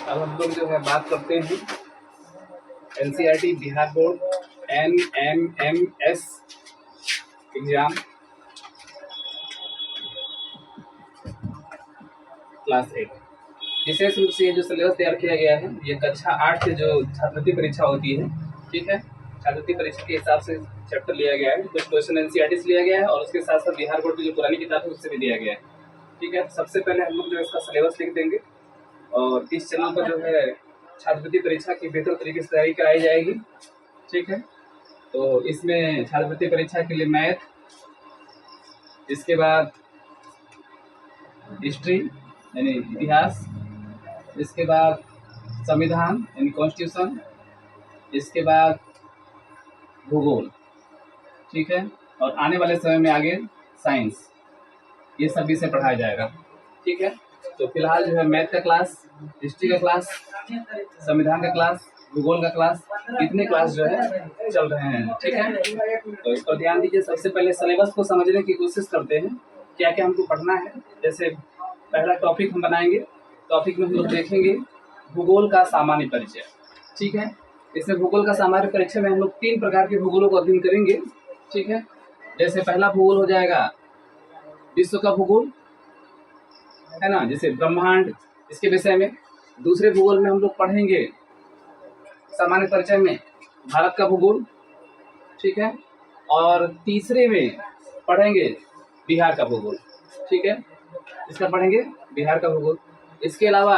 अब हम लोग जो है बात करते हैं NCERT Bihar board NMMS exam class 8। विशेष रूप से ये जो सिलेबस तैयार किया गया है ये कक्षा 8 से जो छात्रवृत्ति परीक्षा होती है, ठीक है, छात्रवृत्ति परीक्षा के हिसाब से चैप्टर लिया गया है। कुछ क्वेश्चन एनसीईआरटी से लिया गया है और उसके साथ साथ बिहार बोर्ड की जो पुरानी किताब है उससे भी दिया गया है, ठीक है। सबसे पहले हम लोग जो इसका सिलेबस लिख देंगे और इस चैनल पर जो है छात्रवृत्ति परीक्षा की बेहतर तरीके से तैयारी कराई जाएगी, ठीक है। तो इसमें छात्रवृत्ति परीक्षा के लिए मैथ, इसके बाद हिस्ट्री यानी इतिहास, इसके बाद संविधान यानी कॉन्स्टिट्यूशन, इसके बाद भूगोल, ठीक है। और आने वाले समय में आगे साइंस, ये सब विषय पढ़ाया जाएगा, ठीक है। तो फिलहाल जो है मैथ का क्लास, हिस्ट्री का क्लास, संविधान का क्लास, भूगोल का क्लास, इतने क्लास जो है चल रहे हैं, ठीक है। तो इस पर ध्यान दीजिए। सबसे पहले सिलेबस को समझने की कोशिश करते हैं, क्या क्या हमको पढ़ना है। जैसे पहला टॉपिक हम बनाएंगे, टॉपिक में हम लोग देखेंगे भूगोल का सामान्य परिचय, ठीक है। इसमें भूगोल का सामान्य परिचय में हम लोग 3 प्रकार के भूगोलों को अध्ययन करेंगे, ठीक है। जैसे पहला भूगोल हो जाएगा विश्व का भूगोल, है ना, जैसे ब्रह्मांड, इसके विषय में। दूसरे भूगोल में हम लोग पढ़ेंगे सामान्य परिचय में भारत का भूगोल, ठीक है। और तीसरे में पढ़ेंगे बिहार का भूगोल, ठीक है, इसका पढ़ेंगे बिहार का भूगोल। इसके अलावा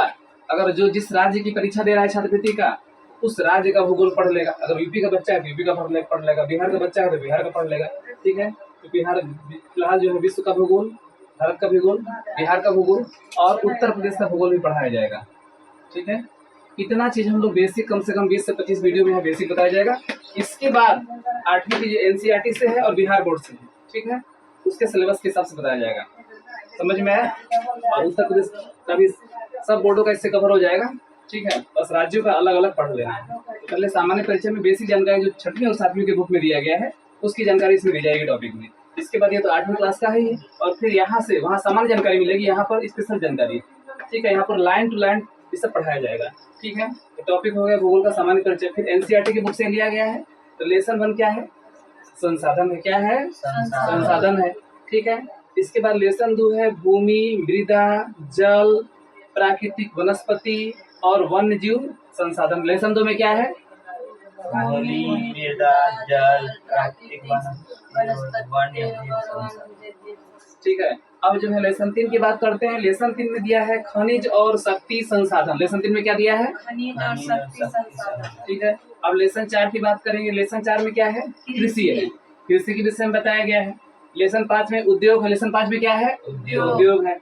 अगर जो जिस राज्य की परीक्षा दे रहा है छात्रवृत्ति का, उस राज्य का भूगोल पढ़ लेगा। अगर यूपी का बच्चा है तो यूपी का पढ़ लेगा, बिहार का बच्चा है तो बिहार का पढ़ लेगा, ठीक है। तो बिहार फिलहाल जो है विश्व का भूगोल, भारत का भूगोल, बिहार का भूगोल और उत्तर प्रदेश का भूगोल भी पढ़ाया जाएगा, ठीक है। इतना चीज हम लोग बेसिक कम से कम 20 से 25 वीडियो में बेसिक बताया जाएगा। इसके बाद 8वीं की एनसीईआरटी से है और बिहार बोर्ड से है, ठीक है, उसके सिलेबस के हिसाब से बताया जाएगा। समझ में आया? और उत्तर प्रदेश का भी सब बोर्डों का इससे कवर हो जाएगा, ठीक है। बस राज्यों का अलग अलग पढ़ लेना है। पहले सामान्य परिचय में बेसिक जानकारी जो 6वीं और 7वीं के बुक में दिया गया है उसकी जानकारी इसमें दी जाएगी टॉपिक में। इसके बाद ये तो 8वीं क्लास का है और फिर यहाँ से वहाँ सामान्य जानकारी मिलेगी, यहाँ पर स्पेशल जानकारी, ठीक है। यहाँ पर लाइन टू लाइन ये सब पढ़ाया जाएगा, ठीक है। तो टॉपिक हो गया भूगोल का सामान्य परिचय। फिर एनसीईआरटी की बुक से लिया गया है। तो लेसन 1 क्या है? संसाधन है। क्या है? संसाधन है, ठीक है। इसके बाद लेसन 2 है भूमि, मृदा, जल, प्राकृतिक वनस्पति और वन्य जीव संसाधन। लेसन 2 में क्या है? भूमि, मृदा, जल, प्राकृतिक वन्य जीव, ठीक है। अब जो है लेसन 3 की बात करते हैं। लेसन 3 में दिया है खनिज और शक्ति संसाधन। लेसन 3 में क्या दिया है? खनिज और शक्ति संसाधन, ठीक है। अब लेसन 4 की बात करेंगे। लेसन 4 में क्या है? कृषि है, कृषि के विषय में बताया गया है। लेसन 5 में उद्योग है। लेसन 5 में क्या है? उद्योग है।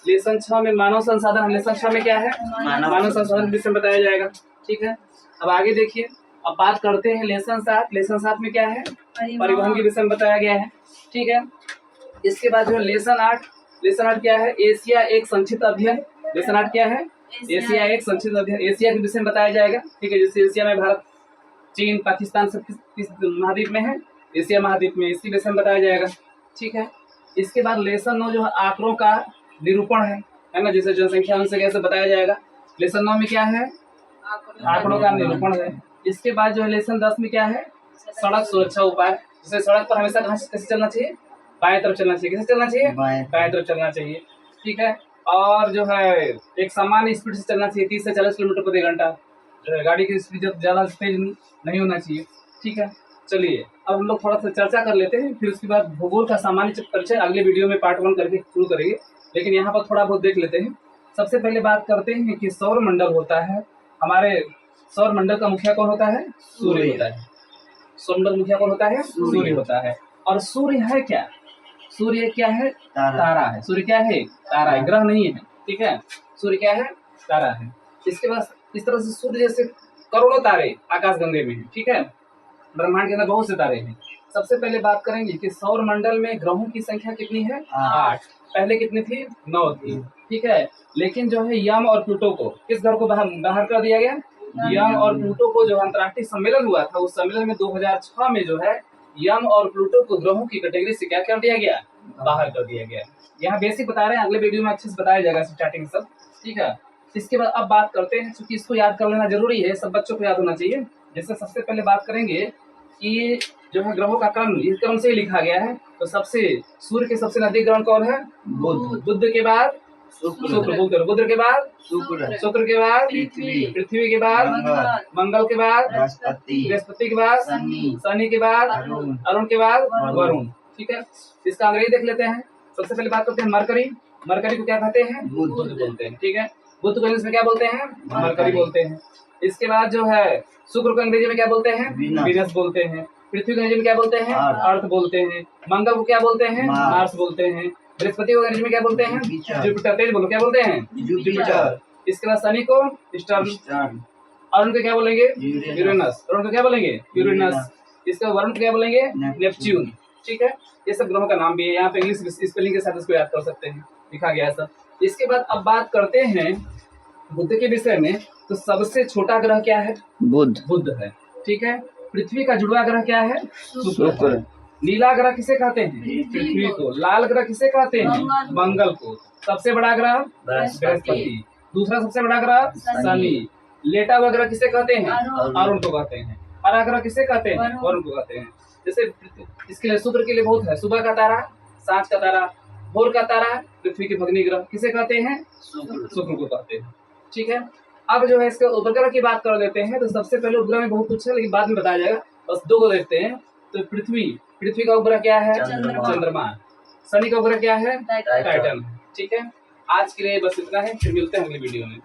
लेसन 6 में मानव संसाधन है। लेसन 6 में क्या है? मानव संसाधन के विषय में बताया जाएगा, ठीक है। अब आगे देखिए, अब बात करते हैं लेसन 7। लेसन 7 में क्या है? परिवहन के विषय में बताया गया है, ठीक है। इसके बाद जो है लेसन 8। लेसन 8 क्या है? एशिया एक संक्षिप्त अध्ययन। लेसन 8 क्या है? एशिया एक संक्षिप्त अध्ययन। एशिया के विषय में बताया जाएगा, ठीक है। जैसे एशिया में भारत, चीन, पाकिस्तान सब किस महाद्वीप में है? एशिया महाद्वीप में, इसके विषय में बताया जाएगा, ठीक है। इसके बाद लेसन 9 जो है आंकड़ों का निरूपण है ना, जैसे जनसंख्या उनसे कैसे बताया जाएगा। लेसन 9 में क्या है? आंकड़ों का निरूपण है। इसके बाद जो है लेसन 10 में क्या है? सड़क सुरक्षा उपाय। जैसे सड़क पर हमेशा कहाँ कैसे चलना चाहिए? बाएं तरफ चलना चाहिए। कैसे चलना चाहिए? बाएं तरफ चलना चाहिए, ठीक है। और जो है एक सामान्य स्पीड से चलना चाहिए, 30 से 40 किलोमीटर प्रति घंटा। जो है गाड़ी की स्पीड जब ज़्यादा तेज नहीं होना चाहिए, ठीक है। चलिए अब हम लोग थोड़ा सा चर्चा कर लेते हैं, फिर उसके बाद भूगोल का सामान्य परिचय अगले वीडियो में पार्ट 1 करके शुरू करेंगे। लेकिन यहाँ पर थोड़ा बहुत देख लेते हैं। सबसे पहले बात करते हैं कि सौर मंडल होता है। हमारे सौर मंडल का मुखिया कौन होता है? सूर्य होता है। सौर मंडल मुखिया कौन होता है? सूर्य होता है। और सूर्य है क्या? सूर्य क्या है? तारा है। सूर्य क्या है? तारा है, ग्रह नहीं है, ठीक है। सूर्य क्या है? तारा है। इसके बाद इस तरह से सूर्य जैसे करोड़ों तारे आकाशगंगे में है, ठीक है। ब्रह्मांड के अंदर बहुत से तारे हैं। सबसे पहले बात करेंगे कि सौर मंडल में ग्रहों की संख्या कितनी है? 8। पहले कितनी थी? 9 थी, ठीक है। लेकिन जो है यम और प्लूटो को किस ग्रह को बाहर कर दिया गया? यम और प्लूटो को जो अंतर्राष्ट्रीय सम्मेलन हुआ था, उस सम्मेलन में 2006 में जो है यम और प्लूटो को ग्रहों की कैटेगरी से क्या कर दिया गया? बाहर कर दिया गया। यहाँ बेसिक बता रहे हैं, अगले वीडियो में अच्छे से बताया जाएगा स्टार्टिंग सब, ठीक है। इसके बाद अब बात करते हैं, क्योंकि इसको याद कर लेना जरूरी है, सब बच्चों को याद होना चाहिए। जैसे सबसे पहले बात करेंगे कि जो है ग्रहों का क्रम, इस क्रम से ही लिखा गया है। तो सबसे सूर्य के सबसे नजदीक ग्रह कौन है? बुध। बुध के बाद शुक्र, बुध के बाद शुक्र। शुक्र के बाद पृथ्वी। पृथ्वी के बाद मंगल। मंगल के बाद बृहस्पति। बृहस्पति के बाद शनि। शनि के बाद अरुण। अरुण के बाद वरुण। वरुण। ठीक है, इसका अंग्रेजी देख लेते हैं। सबसे पहले बात करते हैं मरकरी। मरकरी को क्या कहते हैं? बुध। बुध बोलते हैं। ठीक है, बुध को इंग्लिश में क्या बोलते हैं? मरकरी। मरकरी बोलते हैं। इसके बाद जो है शुक्र को अंग्रेजी में क्या बोलते हैं? वीनस। वीनस बोलते हैं। पृथ्वी को अंग्रेजी में क्या बोलते हैं? अर्थ। अर्थ बोलते हैं। मंगल को क्या बोलते हैं? मार्स। मार्स बोलते हैं। बृहस्पति को अंग्रेजी में क्या बोलते हैं? जुपिटर। जुपिटर। तेज बोलो, क्या बोलते हैं? जुपिटर। इसके बाद शनि को स्टर्न। स्टर्न। अरुण को क्या बोलेंगे? यूरेनस। यूरेनस। अरुण को क्या बोलेंगे? यूरेनस। यूरेनस। इसके बाद वरुण को क्या बोलेंगे? नेपच्यून। नेपच्यून। ठीक है, ये सब ग्रहों का नाम भी है, यहाँ पे इंग्लिश स्पेलिंग के साथ इसको याद कर सकते हैं, लिखा गया है सब। इसके बाद अब बात करते हैं बुध के विषय में। तो सबसे छोटा ग्रह क्या है? बुध। बुध है। ठीक है, पृथ्वी का जुड़वा ग्रह क्या है? शुक्र। नीला ग्रह किसे कहते हैं? पृथ्वी को। लाल ग्रह किसे कहते हैं? मंगल। मंगल को। सबसे बड़ा ग्रह बृहस्पति। दूसरा सबसे बड़ा ग्रह शनि। लेटा हुआ ग्रह किसे कहते हैं? अरुण। अरुण को कहते हैं। हरा ग्रह किसे कहते हैं? वरुण। वरुण को कहते हैं। जैसे इसके लिए शुक्र के लिए बहुत है, सुबह का तारा, सांझ का तारा, भोर का तारा, पृथ्वी के भग्नी ग्रह किसे कहते हैं? शुक्र को कहते हैं। ठीक है, अब जो है इसके उपग्रह की बात कर लेते हैं। तो सबसे पहले उपग्रह में बहुत कुछ है, लेकिन बाद में बताया जाएगा, बस दो को देखते हैं। तो पृथ्वी का उपग्रह क्या है? चंद्रमा। शनि का उपग्रह क्या है? टाइटन। टाइटन। ठीक है, आज के लिए बस इतना है, फिर मिलते हैं अगली वीडियो में।